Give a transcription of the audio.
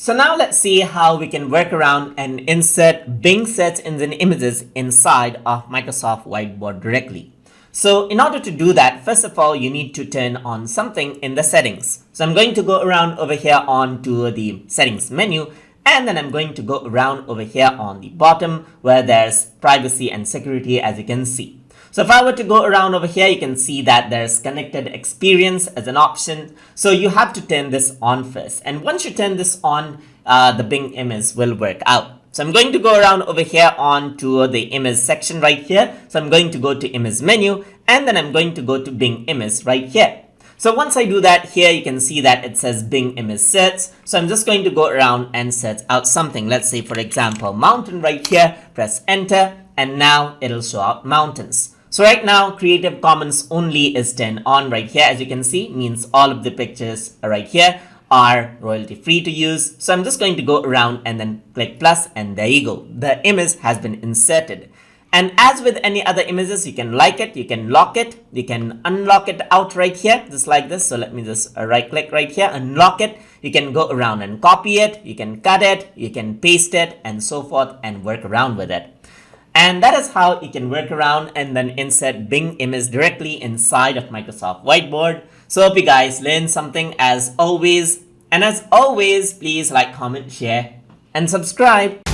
So now let's see how we can work around and insert Bing search engine images inside of Microsoft Whiteboard directly. So in order to do that, first of all, you need to turn on something in the settings. So I'm going to go around over here onto the settings menu, and then I'm going to go around over here on the bottom where there's privacy and security, as you can see. So if I were to go around over here, you can see that there's connected experience as an option. So you have to turn this on first. And once you turn this on, the Bing image will work out. So I'm going to go around over here onto the image section right here. So I'm going to go to image menu, and then I'm going to go to Bing image right here. So once I do that, here you can see that it says Bing image search. So I'm just going to go around and search out something. Let's say, for example, mountain right here. Press enter, and now it'll show out mountains. So right now, Creative Commons only is turned on right here. As you can see, means all of the pictures right here are royalty free to use. So I'm just going to go around and then click plus, and there you go. The image has been inserted. And as with any other images, you can like it, you can lock it, you can unlock it out right here, just like this. So let me just right click right here, unlock it. You can go around and copy it, you can cut it, you can paste it, and so forth, and work around with it. And that is how you can work around and then insert Bing image directly inside of Microsoft Whiteboard. So hope you guys learned something as always. And as always, please like, comment, share, and subscribe.